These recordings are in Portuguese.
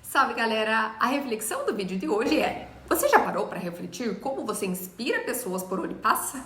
Salve galera! A reflexão do vídeo de hoje é: você já parou para refletir como você inspira pessoas por onde passa?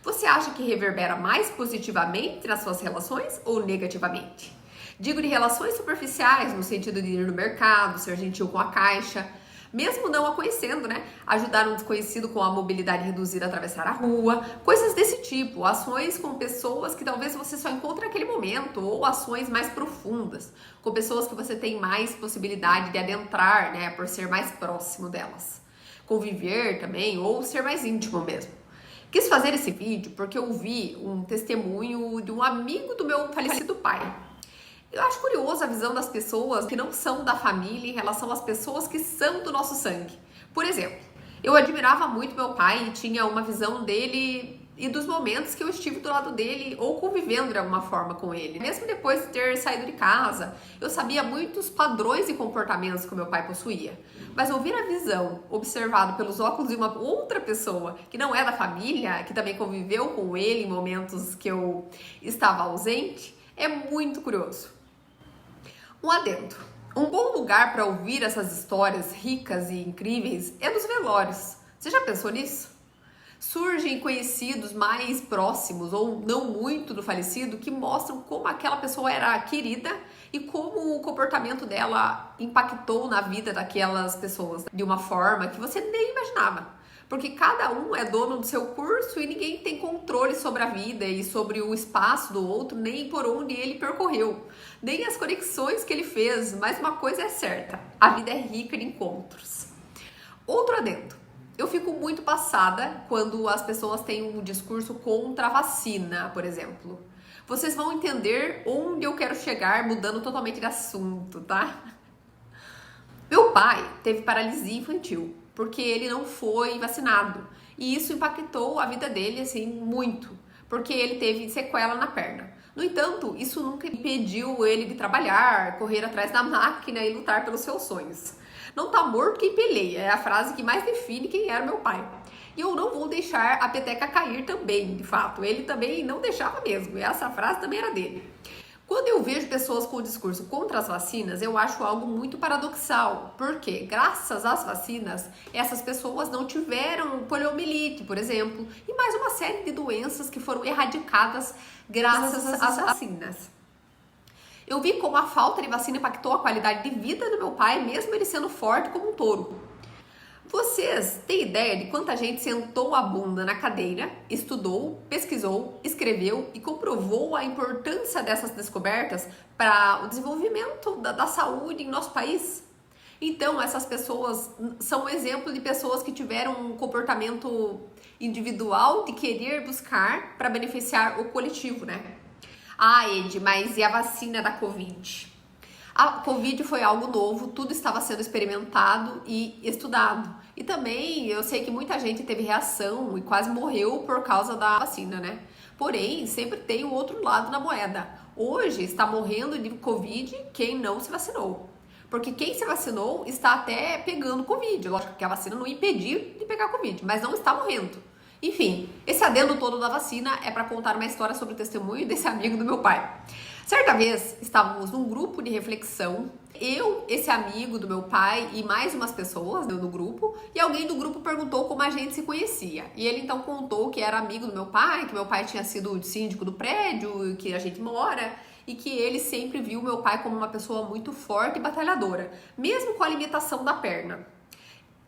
Você acha que reverbera mais positivamente nas suas relações ou negativamente? Digo de relações superficiais, no sentido de ir no mercado, ser gentil com a caixa, mesmo não a conhecendo, né? Ajudar um desconhecido com a mobilidade reduzida a atravessar a rua, coisas desse tipo, ações com pessoas que talvez você só encontre naquele momento, ou ações mais profundas, com pessoas que você tem mais possibilidade de adentrar, né? Por ser mais próximo delas. Conviver também, ou ser mais íntimo mesmo. Quis fazer esse vídeo porque eu vi um testemunho de um amigo do meu falecido pai. Eu acho curioso a visão das pessoas que não são da família em relação às pessoas que são do nosso sangue. Por exemplo, eu admirava muito meu pai e tinha uma visão dele e dos momentos que eu estive do lado dele ou convivendo de alguma forma com ele. Mesmo depois de ter saído de casa, eu sabia muitos padrões e comportamentos que o meu pai possuía. Mas ouvir a visão observado pelos óculos de uma outra pessoa que não é da família, que também conviveu com ele em momentos que eu estava ausente, é muito curioso. Um adendo. Um bom lugar para ouvir essas histórias ricas e incríveis é nos velórios. Você já pensou nisso? Surgem conhecidos mais próximos ou não muito do falecido que mostram como aquela pessoa era querida e como o comportamento dela impactou na vida daquelas pessoas de uma forma que você nem imaginava. Porque cada um é dono do seu curso e ninguém tem controle sobre a vida e sobre o espaço do outro, nem por onde ele percorreu, nem as conexões que ele fez. Mas uma coisa é certa, a vida é rica de encontros. Outro adendo, eu fico muito passada quando as pessoas têm um discurso contra a vacina, por exemplo. Vocês vão entender onde eu quero chegar mudando totalmente de assunto, tá? Meu pai teve paralisia infantil porque ele não foi vacinado. E isso impactou a vida dele, assim, muito. Porque ele teve sequela na perna. No entanto, isso nunca impediu ele de trabalhar, correr atrás da máquina e lutar pelos seus sonhos. Não tá morto quem peleia, é a frase que mais define quem era meu pai. E eu não vou deixar a peteca cair também, de fato. Ele também não deixava mesmo, e essa frase também era dele. Quando eu vejo pessoas com o discurso contra as vacinas, eu acho algo muito paradoxal, porque graças às vacinas, essas pessoas não tiveram poliomielite, por exemplo, e mais uma série de doenças que foram erradicadas graças às vacinas. Eu vi como a falta de vacina impactou a qualidade de vida do meu pai, mesmo ele sendo forte como um touro. Vocês têm ideia de quanta gente sentou a bunda na cadeira, estudou, pesquisou, escreveu e comprovou a importância dessas descobertas para o desenvolvimento da saúde em nosso país? Então, essas pessoas são um exemplo de pessoas que tiveram um comportamento individual de querer buscar para beneficiar o coletivo, né? Ah, Ed, mas e a vacina da Covid? A Covid foi algo novo, tudo estava sendo experimentado e estudado. E também eu sei que muita gente teve reação e quase morreu por causa da vacina, né? Porém, sempre tem o outro lado da moeda. Hoje está morrendo de Covid quem não se vacinou. Porque quem se vacinou está até pegando Covid. Lógico que a vacina não impediu de pegar Covid, mas não está morrendo. Enfim, esse adendo todo da vacina é para contar uma história sobre o testemunho desse amigo do meu pai. Certa vez, estávamos num grupo de reflexão, eu, esse amigo do meu pai e mais umas pessoas no grupo, e alguém do grupo perguntou como a gente se conhecia. E ele então contou que era amigo do meu pai, que meu pai tinha sido síndico do prédio que a gente mora, e que ele sempre viu meu pai como uma pessoa muito forte e batalhadora, mesmo com a limitação da perna.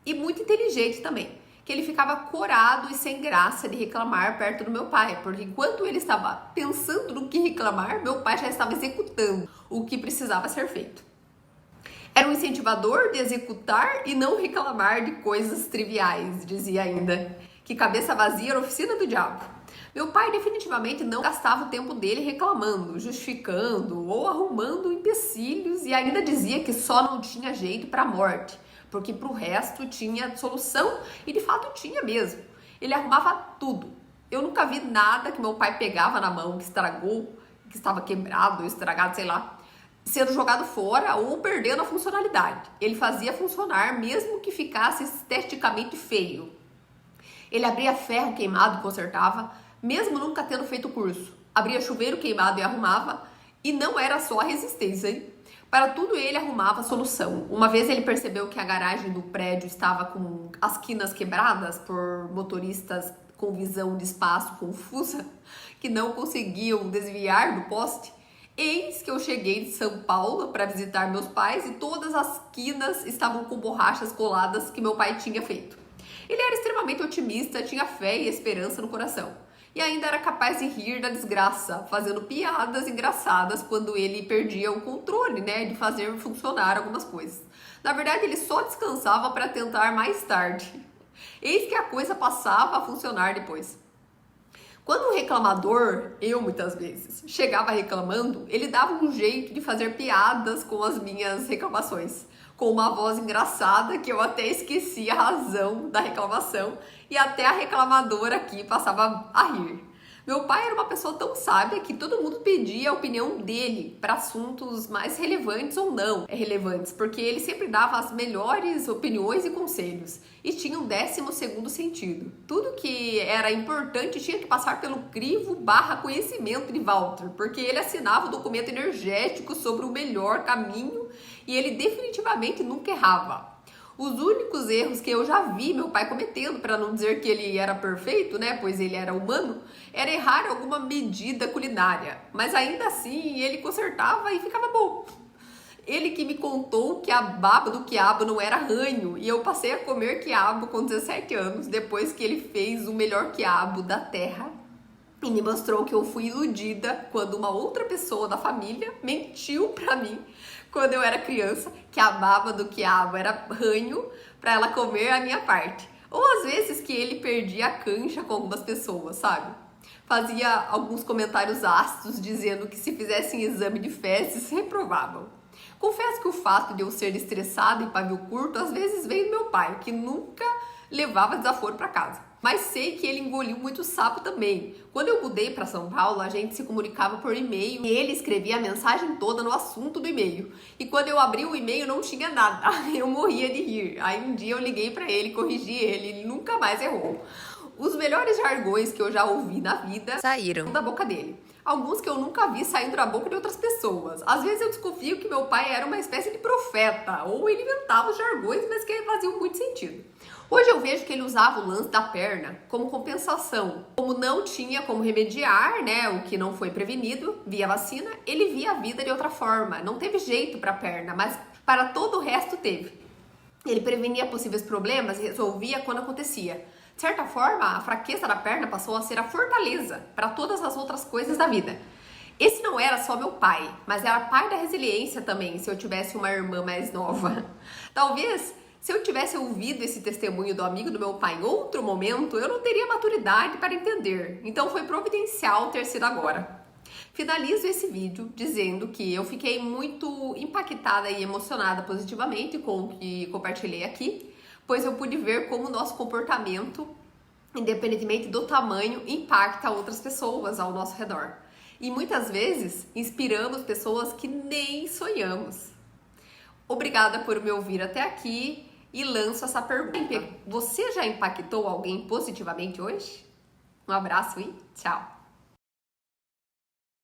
E muito inteligente também. Que ele ficava corado e sem graça de reclamar perto do meu pai, porque enquanto ele estava pensando no que reclamar, meu pai já estava executando o que precisava ser feito. Era um incentivador de executar e não reclamar de coisas triviais, dizia ainda, que cabeça vazia era oficina do diabo. Meu pai definitivamente não gastava o tempo dele reclamando, justificando ou arrumando empecilhos e ainda dizia que só não tinha jeito para a morte, porque pro resto tinha solução e de fato tinha mesmo. Ele arrumava tudo. Eu nunca vi nada que meu pai pegava na mão, que estragou, que estava quebrado, estragado, sei lá, sendo jogado fora ou perdendo a funcionalidade. Ele fazia funcionar mesmo que ficasse esteticamente feio. Ele abria ferro queimado e consertava, mesmo nunca tendo feito curso. Abria chuveiro queimado e arrumava, e não era só a resistência, hein? Para tudo ele arrumava solução. Uma vez ele percebeu que a garagem do prédio estava com as quinas quebradas por motoristas com visão de espaço confusa, que não conseguiam desviar do poste. Eis que eu cheguei de São Paulo para visitar meus pais e todas as quinas estavam com borrachas coladas que meu pai tinha feito. Ele era extremamente otimista, tinha fé e esperança no coração. E ainda era capaz de rir da desgraça, fazendo piadas engraçadas quando ele perdia o controle, de fazer funcionar algumas coisas. Na verdade, ele só descansava para tentar mais tarde. Eis que a coisa passava a funcionar depois. Quando o reclamador, eu muitas vezes, chegava reclamando, ele dava um jeito de fazer piadas com as minhas reclamações, com uma voz engraçada que eu até esquecia a razão da reclamação e até a reclamadora aqui passava a rir. Meu pai era uma pessoa tão sábia que todo mundo pedia a opinião dele para assuntos mais relevantes ou não relevantes, porque ele sempre dava as melhores opiniões e conselhos e tinha um 12º sentido. Tudo que era importante tinha que passar pelo crivo / conhecimento de Walter, porque ele assinava o documento energético sobre o melhor caminho e ele definitivamente nunca errava. Os únicos erros que eu já vi meu pai cometendo, para não dizer que ele era perfeito, pois ele era humano, era errar alguma medida culinária. Mas ainda assim, ele consertava e ficava bom. Ele que me contou que a baba do quiabo não era ranho, e eu passei a comer quiabo com 17 anos, depois que ele fez o melhor quiabo da terra. E me mostrou que eu fui iludida quando uma outra pessoa da família mentiu pra mim quando eu era criança, que a baba do quiabo era ranho pra ela comer a minha parte. Ou às vezes que ele perdia a cancha com algumas pessoas, sabe? Fazia alguns comentários ácidos dizendo que se fizessem exame de fezes, reprovavam. Confesso que o fato de eu ser estressada e pavio curto às vezes veio do meu pai, que nunca levava desaforo para casa. Mas sei que ele engoliu muito sapo também. Quando eu mudei para São Paulo, a gente se comunicava por e-mail e ele escrevia a mensagem toda no assunto do e-mail. E quando eu abri o e-mail não tinha nada. Eu morria de rir. Aí um dia eu liguei para ele, corrigi ele nunca mais errou. Os melhores jargões que eu já ouvi na vida saíram da boca dele. Alguns que eu nunca vi saindo da boca de outras pessoas. Às vezes eu desconfio que meu pai era uma espécie de profeta, ou ele inventava os jargões, mas que faziam muito sentido. Hoje eu vejo que ele usava o lance da perna como compensação. Como não tinha como remediar, o que não foi prevenido via vacina, ele via a vida de outra forma. Não teve jeito para a perna, mas para todo o resto teve. Ele prevenia possíveis problemas e resolvia quando acontecia. De certa forma, a fraqueza da perna passou a ser a fortaleza para todas as outras coisas da vida. Esse não era só meu pai, mas era pai da resiliência também, se eu tivesse uma irmã mais nova. Talvez, se eu tivesse ouvido esse testemunho do amigo do meu pai em outro momento, eu não teria maturidade para entender. Então foi providencial ter sido agora. Finalizo esse vídeo dizendo que eu fiquei muito impactada e emocionada positivamente com o que compartilhei aqui, pois eu pude ver como o nosso comportamento, independentemente do tamanho, impacta outras pessoas ao nosso redor. E muitas vezes inspiramos pessoas que nem sonhamos. Obrigada por me ouvir até aqui e lanço essa pergunta. Você já impactou alguém positivamente hoje? Um abraço e tchau!